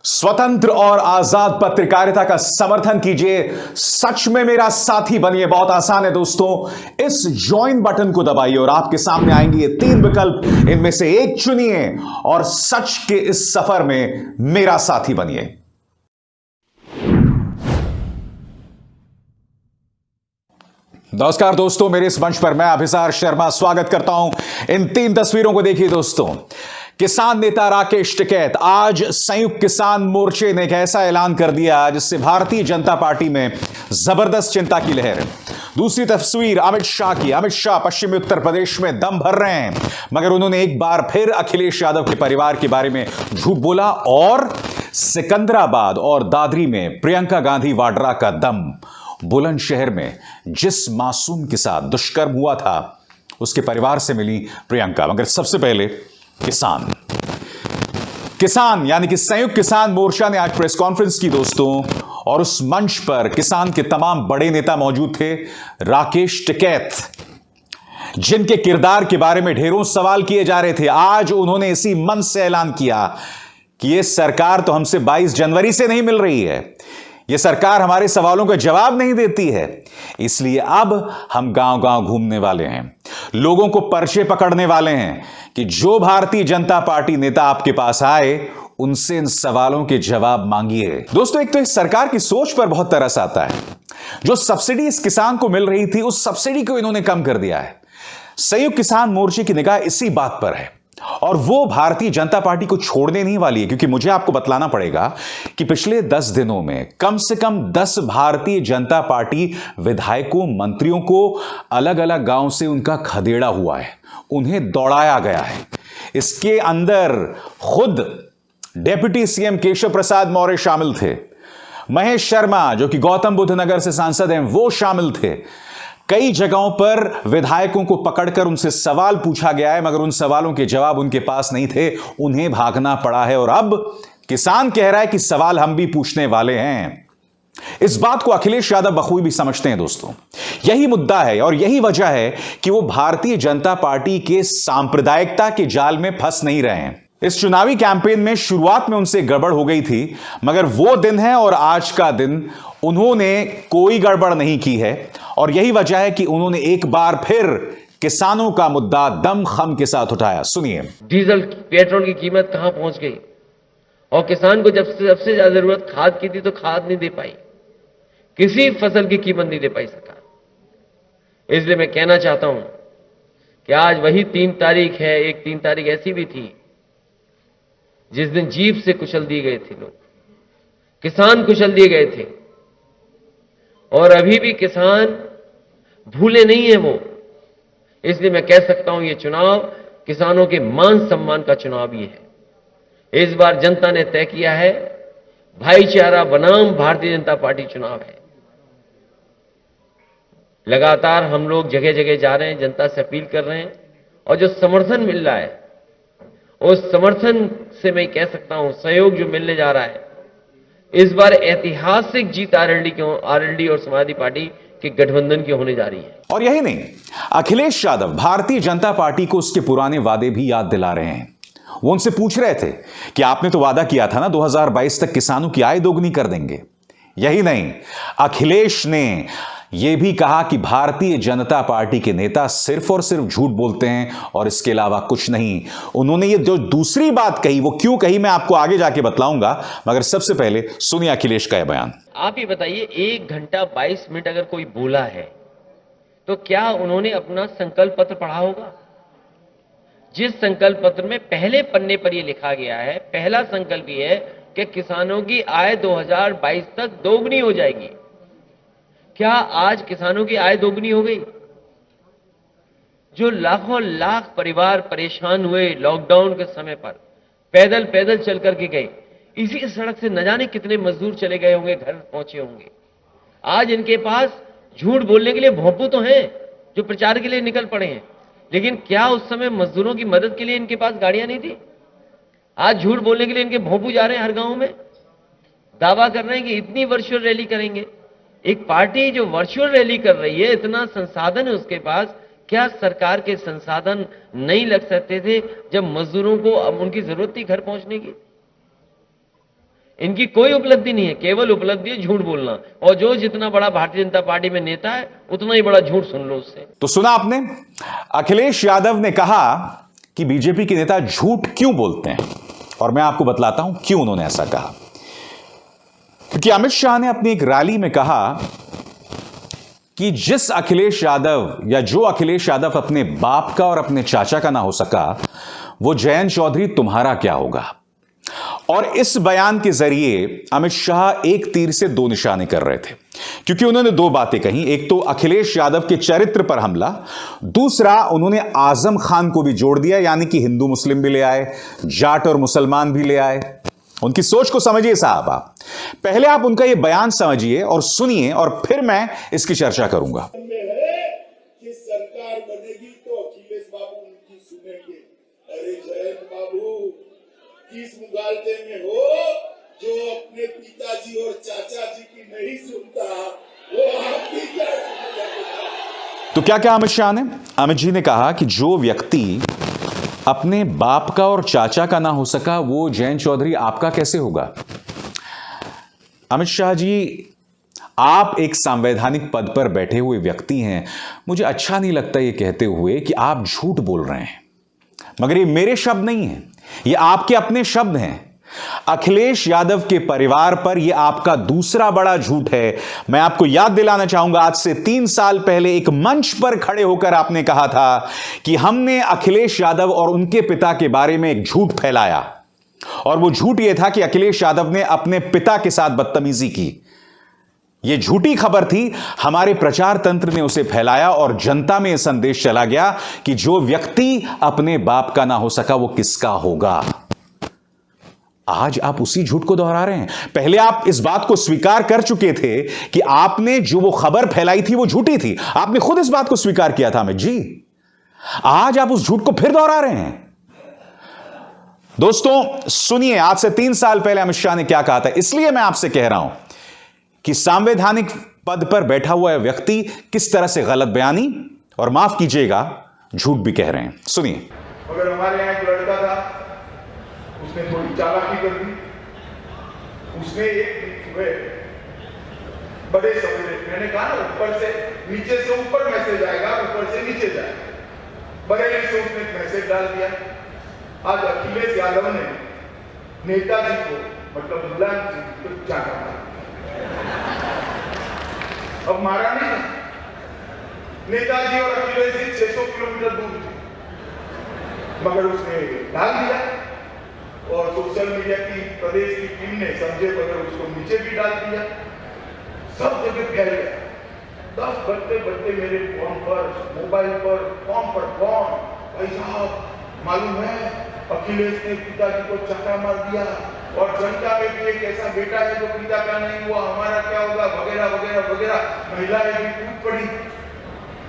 स्वतंत्र और आजाद पत्रकारिता का समर्थन कीजिए। सच में मेरा साथी बनिए। बहुत आसान है दोस्तों, इस ज्वाइन बटन को दबाइए और आपके सामने आएंगे ये 3 विकल्प। इनमें से एक चुनिए और सच के इस सफर में मेरा साथी बनिए। नमस्कार दोस्तों, मेरे इस मंच पर मैं अभिसार शर्मा स्वागत करता हूं। इन 3 तस्वीरों को देखिए दोस्तों। किसान नेता राकेश टिकैत, आज संयुक्त किसान मोर्चे ने एक ऐसा ऐलान कर दिया जिससे भारतीय जनता पार्टी में जबरदस्त चिंता की लहर है। दूसरी तस्वीर अमित शाह की। अमित शाह पश्चिमी उत्तर प्रदेश में दम भर रहे हैं, मगर उन्होंने एक बार फिर अखिलेश यादव के परिवार के बारे में झूठ बोला और सिकंदराबाद और दादरी में प्रियंका गांधी वाड्रा का दम। बुलंदशहर में जिस मासूम के साथ दुष्कर्म हुआ था उसके परिवार से मिली प्रियंका। मगर सबसे पहले किसान यानी कि संयुक्त किसान मोर्चा ने आज प्रेस कॉन्फ्रेंस की दोस्तों, और उस मंच पर किसान के तमाम बड़े नेता मौजूद थे। राकेश टिकैत, जिनके किरदार के बारे में ढेरों सवाल किए जा रहे थे, आज उन्होंने इसी मंच से ऐलान किया कि यह सरकार तो हमसे 22 जनवरी से नहीं मिल रही है, यह सरकार हमारे सवालों का जवाब नहीं देती है, इसलिए अब हम गांव-गांव घूमने वाले हैं, लोगों को पर्चे पकड़ने वाले हैं कि जो भारतीय जनता पार्टी नेता आपके पास आए उनसे इन सवालों के जवाब मांगिए। दोस्तों, एक तो इस सरकार की सोच पर बहुत तरस आता है। जो सब्सिडी इस किसान को मिल रही थी, उस सब्सिडी को इन्होंने कम कर दिया है। संयुक्त किसान मोर्चे की निगाह इसी बात पर है और वो भारतीय जनता पार्टी को छोड़ने नहीं वाली है, क्योंकि मुझे आपको बतलाना पड़ेगा कि पिछले 10 दिनों में कम से कम 10 भारतीय जनता पार्टी विधायकों, मंत्रियों को अलग अलग गांव से उनका खदेड़ा हुआ है, उन्हें दौड़ाया गया है। इसके अंदर खुद डिप्टी सीएम केशव प्रसाद मौर्य शामिल थे, महेश शर्मा जो कि गौतम बुद्ध नगर से सांसद हैं वो शामिल थे। कई जगहों पर विधायकों को पकड़कर उनसे सवाल पूछा गया है, मगर उन सवालों के जवाब उनके पास नहीं थे, उन्हें भागना पड़ा है। और अब किसान कह रहा है कि सवाल हम भी पूछने वाले हैं। इस बात को अखिलेश यादव बखूबी भी समझते हैं दोस्तों। यही मुद्दा है और यही वजह है कि वो भारतीय जनता पार्टी के सांप्रदायिकता के जाल में फंस नहीं रहे हैं। इस चुनावी कैंपेन में शुरुआत में उनसे गड़बड़ हो गई थी, मगर वो दिन है और आज का दिन उन्होंने कोई गड़बड़ नहीं की है। और यही वजह है कि उन्होंने एक बार फिर किसानों का मुद्दा दमखम के साथ उठाया। सुनिए। डीजल पेट्रोल की कीमत कहां पहुंच गई और किसान को जब सबसे ज्यादा जरूरत खाद की थी तो खाद नहीं दे पाई, किसी फसल की कीमत नहीं दे पाई सरकार। इसलिए मैं कहना चाहता हूं कि आज वही 3 तारीख है, एक 3 तारीख ऐसी भी थी जिस दिन जीप से कुचल दिए गए थे लोग, किसान कुचल दिए गए थे, और अभी भी किसान भूले नहीं है वो। इसलिए मैं कह सकता हूं ये चुनाव किसानों के मान सम्मान का चुनाव ही है। इस बार जनता ने तय किया है, भाईचारा बनाम भारतीय जनता पार्टी चुनाव है। लगातार हम लोग जगह जगह जा रहे हैं, जनता से अपील कर रहे हैं, और जो समर्थन मिल रहा है उस समर्थन से मैं कह सकता हूं सहयोग जो मिलने जा रहा है, इस बार ऐतिहासिक जीत आरएलडी और समाजवादी पार्टी के गठबंधन की होने जा रही है। और यही नहीं, अखिलेश यादव भारतीय जनता पार्टी को उसके पुराने वादे भी याद दिला रहे हैं। वो उनसे पूछ रहे थे कि आपने तो वादा किया था ना 2022 तक किसानों की आय दोगुनी कर देंगे। यही नहीं, अखिलेश ने यह भी कहा कि भारतीय जनता पार्टी के नेता सिर्फ और सिर्फ झूठ बोलते हैं और इसके अलावा कुछ नहीं। उन्होंने ये जो दूसरी बात कही, वो क्यों कही मैं आपको आगे जाके बतलाऊंगा, मगर सबसे पहले सुनिए अखिलेश का यह बयान। आप ही बताइए, 1 घंटा 22 मिनट अगर कोई बोला है तो क्या उन्होंने अपना संकल्प पत्र पढ़ा होगा? जिस संकल्प पत्र में पहले पन्ने पर यह लिखा गया है, पहला संकल्प यह है कि किसानों की आय 2022 तक दोगुनी हो जाएगी। क्या आज किसानों की आय दोगुनी हो गई? जो लाखों लाख परिवार परेशान हुए लॉकडाउन के समय पर, पैदल पैदल चल करके गए, इसी सड़क से न जाने कितने मजदूर चले गए होंगे, घर पहुंचे होंगे। आज इनके पास झूठ बोलने के लिए भोंपू तो हैं जो प्रचार के लिए निकल पड़े हैं, लेकिन क्या उस समय मजदूरों की मदद के लिए इनके पास गाड़ियां नहीं थी? आज झूठ बोलने के लिए इनके भोंपू जा रहे हैं हर गांव में, दावा कर रहे हैं कि इतनी वर्चुअल रैली करेंगे। एक पार्टी जो वर्चुअल रैली कर रही है, इतना संसाधन है उसके पास, क्या सरकार के संसाधन नहीं लग सकते थे जब मजदूरों को अब उनकी जरूरत थी घर पहुंचने की? इनकी कोई उपलब्धि नहीं है, केवल उपलब्धि है झूठ बोलना। और जो जितना बड़ा भारतीय जनता पार्टी में नेता है उतना ही बड़ा झूठ सुन लो उससे। तो सुना आपने, अखिलेश यादव ने कहा कि बीजेपी के नेता झूठ क्यों बोलते हैं, और मैं आपको बतलाता हूं क्यों उन्होंने ऐसा कहा। क्योंकि अमित शाह ने अपनी एक रैली में कहा कि जिस अखिलेश यादव या जो अखिलेश यादव अपने बाप का और अपने चाचा का ना हो सका, वो जयंत चौधरी तुम्हारा क्या होगा। और इस बयान के जरिए अमित शाह एक तीर से दो निशाने कर रहे थे, क्योंकि उन्होंने दो बातें कही। एक तो अखिलेश यादव के चरित्र पर हमला, दूसरा उन्होंने आजम खान को भी जोड़ दिया, यानी कि हिंदू मुस्लिम भी ले आए, जाट और मुसलमान भी ले आए। उनकी सोच को समझिए साहब। आप पहले आप उनका यह बयान समझिए और सुनिए, और फिर मैं इसकी चर्चा करूंगा। कि सरकार बनेगी तो अखिलेश बाबू उनकी सुनेंगे। अरे जयंत बाबू, किस मुगालते में हो जो अपने पिताजी और चाचा जी की नहीं सुनता, वो आपकी क्या सुनेगा। तो क्या क्या अमित शाह ने, अमित जी ने कहा कि जो व्यक्ति अपने बाप का और चाचा का ना हो सका, वो जयंत चौधरी आपका कैसे होगा। अमित शाह जी, आप एक संवैधानिक पद पर बैठे हुए व्यक्ति हैं। मुझे अच्छा नहीं लगता ये कहते हुए कि आप झूठ बोल रहे हैं, मगर ये मेरे शब्द नहीं हैं, ये आपके अपने शब्द हैं। अखिलेश यादव के परिवार पर यह आपका दूसरा बड़ा झूठ है। मैं आपको याद दिलाना चाहूंगा, आज से 3 साल पहले एक मंच पर खड़े होकर आपने कहा था कि हमने अखिलेश यादव और उनके पिता के बारे में एक झूठ फैलाया, और वो झूठ यह था कि अखिलेश यादव ने अपने पिता के साथ बदतमीजी की। यह झूठी खबर थी, हमारे प्रचार तंत्र ने उसे फैलाया और जनता में यह संदेश चला गया कि जो व्यक्ति अपने बाप का ना हो सका, वो किसका होगा। आज आप उसी झूठ को दोहरा रहे हैं। पहले आप इस बात को स्वीकार कर चुके थे कि आपने जो वो खबर फैलाई थी वो झूठी थी, आपने खुद इस बात को स्वीकार किया था अमित जी। आज आप उस झूठ को फिर दोहरा रहे हैं। दोस्तों सुनिए, आज से 3 साल पहले अमित शाह ने क्या कहा था। इसलिए मैं आपसे कह रहा हूं कि संवैधानिक पद पर बैठा हुआ व्यक्ति किस तरह से गलत बयानी और माफ कीजिएगा झूठ भी कह रहे हैं। सुनिए। मगर हमारे यहाँ एक लड़का था, उसने थोड़ी चालाकी कर दी। उसने एक सुबह बड़े सवेरे, मैंने कहा ना ऊपर से नीचे से ऊपर मैसेज आएगा, ऊपर से नीचे जाएगा, बरेली से उसने एक मैसेज डाल दिया। आज अखिलेश यादव ने नेताजी को, मतलब मुलायम सिंह को चाटा मारा। अब मारा नहीं, नेताजी और अखिलेश जी 600 किलोमीटर दूर थे, मगर उसने डाल दिया। और सोशल मीडिया की प्रदेश की टीम ने समझे बगैर उसको नीचे भी डाल दिया, सब जगह फैल गया। 10 बढ़ते मेरे फोन पर, मोबाइल पर, फोन पर फोन, भाई साहब मालूम है अखिलेश ने पिताजी को चाटा मार दिया, और जनता में भी एक ऐसा बेटा है जो पिता का नहीं हुआ, हमारा क्या होगा, वगैरह वगैरह वगैरह। महिलाएं भी टूट पड़ी,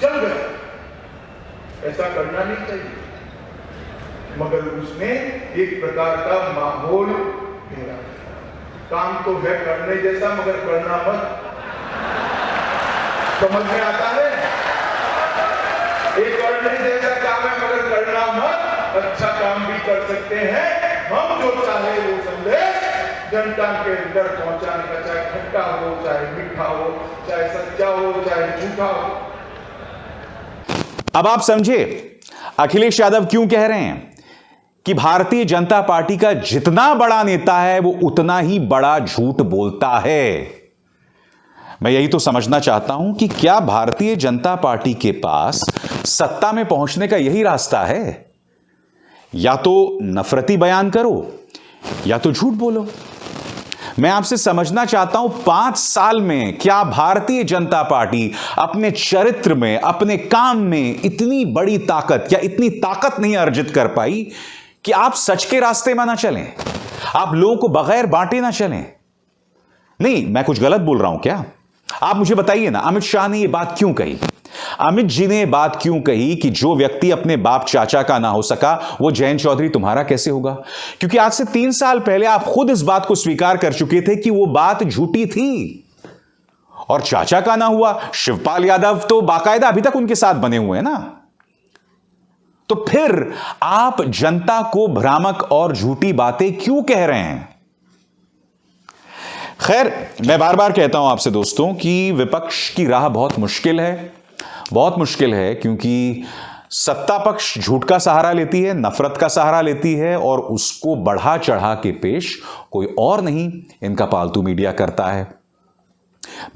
चल गए। ऐसा करना नहीं चाहिए, मगर उसने एक प्रकार का माहौल घेरा। काम तो है करने जैसा, मगर करना मत। समझ में आता है? एक करने जैसा काम है मगर करना मत। अच्छा काम भी कर सकते हैं हम, जो चाहे वो संदेश जनता के अंदर पहुंचाने का, चाहे खट्टा हो, चाहे मीठा हो, चाहे सच्चा हो, चाहे झूठा हो। अब आप समझे अखिलेश यादव क्यों कह रहे हैं कि भारतीय जनता पार्टी का जितना बड़ा नेता है वो उतना ही बड़ा झूठ बोलता है। मैं यही तो समझना चाहता हूं कि क्या भारतीय जनता पार्टी के पास सत्ता में पहुंचने का यही रास्ता है? या तो नफरती बयान करो या तो झूठ बोलो। मैं आपसे समझना चाहता हूं 5 साल में क्या भारतीय जनता पार्टी अपने चरित्र में, अपने काम में इतनी बड़ी ताकत या इतनी ताकत नहीं अर्जित कर पाई कि आप सच के रास्ते में ना चलें, आप लोगों को बगैर बांटे ना चलें। नहीं, मैं कुछ गलत बोल रहा हूं क्या? आप मुझे बताइए ना, अमित शाह ने यह बात क्यों कही? अमित जी ने बात क्यों कही कि जो व्यक्ति अपने बाप चाचा का ना हो सका, वो जयंत चौधरी तुम्हारा कैसे होगा? क्योंकि आज से 3 साल पहले आप खुद इस बात को स्वीकार कर चुके थे कि वो बात झूठी थी। और चाचा का ना हुआ, शिवपाल यादव तो बाकायदा अभी तक उनके साथ बने हुए हैं ना। तो फिर आप जनता को भ्रामक और झूठी बातें क्यों कह रहे हैं? खैर, मैं बार बार कहता हूं आपसे दोस्तों कि विपक्ष की राह बहुत मुश्किल है, बहुत मुश्किल है, क्योंकि सत्ता पक्ष झूठ का सहारा लेती है, नफरत का सहारा लेती है और उसको बढ़ा चढ़ा के पेश कोई और नहीं, इनका पालतू मीडिया करता है।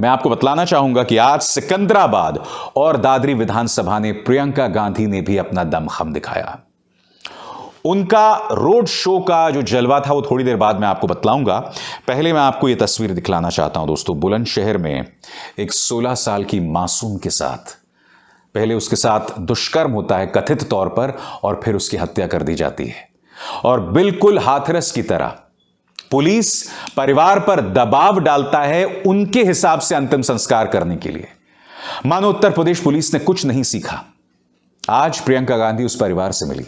मैं आपको बतलाना चाहूंगा कि आज सिकंदराबाद और दादरी विधानसभा ने प्रियंका गांधी ने भी अपना दमखम दिखाया। उनका रोड शो का जो जलवा था वो थोड़ी देर बाद मैं आपको बतलाऊंगा। पहले मैं आपको यह तस्वीर दिखलाना चाहता हूं दोस्तों। बुलंदशहर में एक 16 साल की मासूम के साथ पहले उसके साथ दुष्कर्म होता है कथित तौर पर और फिर उसकी हत्या कर दी जाती है और बिल्कुल हाथरस की तरह पुलिस परिवार पर दबाव डालता है उनके हिसाब से अंतिम संस्कार करने के लिए। मानो उत्तर प्रदेश पुलिस ने कुछ नहीं सीखा। आज प्रियंका गांधी उस परिवार से मिली।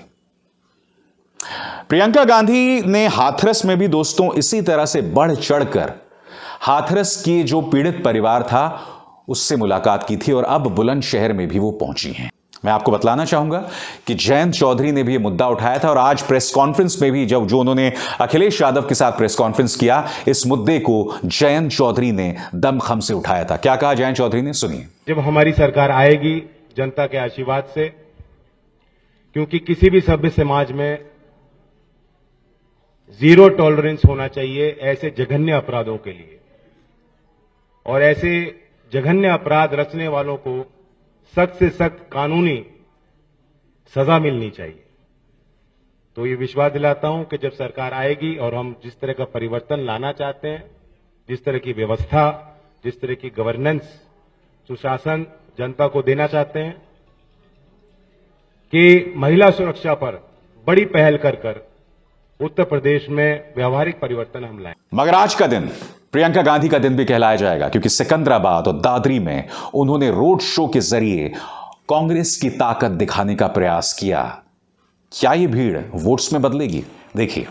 प्रियंका गांधी ने हाथरस में भी दोस्तों इसी तरह से बढ़ चढ़कर हाथरस की जो पीड़ित परिवार था उससे मुलाकात की थी और अब बुलंदशहर में भी वो पहुंची हैं। मैं आपको बतलाना चाहूंगा कि जयंत चौधरी ने भी यह मुद्दा उठाया था और आज प्रेस कॉन्फ्रेंस में भी जो उन्होंने अखिलेश यादव के साथ प्रेस कॉन्फ्रेंस किया, इस मुद्दे को जयंत चौधरी ने दमखम से उठाया था। क्या कहा जयंत चौधरी ने, सुनिए। जब हमारी सरकार आएगी जनता के आशीर्वाद से, क्योंकि किसी भी सभ्य समाज में जीरो टॉलरेंस होना चाहिए ऐसे जघन्य अपराधों के लिए, और ऐसे जघन्य अपराध रचने वालों को सख्त से सख्त कानूनी सजा मिलनी चाहिए। तो ये विश्वास दिलाता हूं कि जब सरकार आएगी और हम जिस तरह का परिवर्तन लाना चाहते हैं, जिस तरह की व्यवस्था, जिस तरह की गवर्नेंस, सुशासन जनता को देना चाहते हैं, कि महिला सुरक्षा पर बड़ी पहल कर उत्तर प्रदेश में व्यवहारिक परिवर्तन हम लाएं। मगर आज का दिन प्रियंका गांधी का दिन भी कहलाया जाएगा, क्योंकि सिकंदराबाद और दादरी में उन्होंने रोड शो के जरिए कांग्रेस की ताकत दिखाने का प्रयास किया। क्या यह भीड़ वोट्स में बदलेगी? देखिए।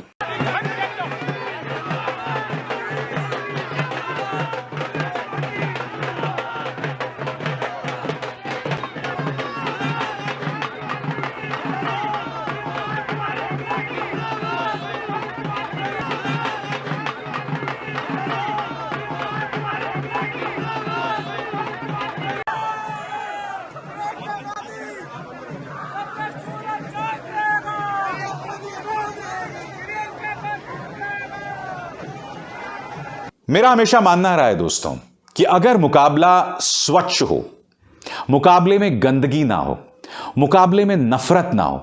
मेरा हमेशा मानना रहा है दोस्तों कि अगर मुकाबला स्वच्छ हो, मुकाबले में गंदगी ना हो, मुकाबले में नफरत ना हो,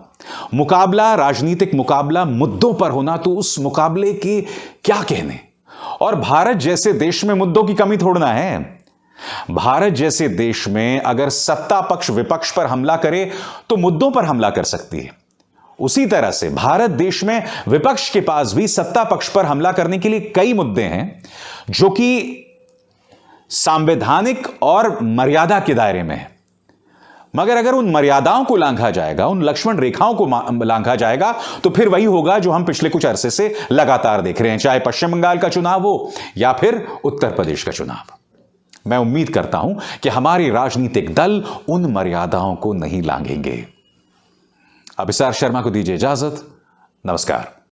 मुकाबला राजनीतिक मुकाबला मुद्दों पर होना, तो उस मुकाबले के क्या कहने। और भारत जैसे देश में मुद्दों की कमी थोड़ना है। भारत जैसे देश में अगर सत्ता पक्ष विपक्ष पर हमला करे तो मुद्दों पर हमला कर सकती है। उसी तरह से भारत देश में विपक्ष के पास भी सत्ता पक्ष पर हमला करने के लिए कई मुद्दे हैं जो कि संवैधानिक और मर्यादा के दायरे में है। मगर अगर उन मर्यादाओं को लांघा जाएगा, उन लक्ष्मण रेखाओं को लांघा जाएगा, तो फिर वही होगा जो हम पिछले कुछ अरसे से लगातार देख रहे हैं, चाहे पश्चिम बंगाल का चुनाव हो या फिर उत्तर प्रदेश का चुनाव। मैं उम्मीद करता हूं कि हमारे राजनीतिक दल उन मर्यादाओं को नहीं लांघेंगे। अभिसार शर्मा को दीजिए इजाजत। नमस्कार।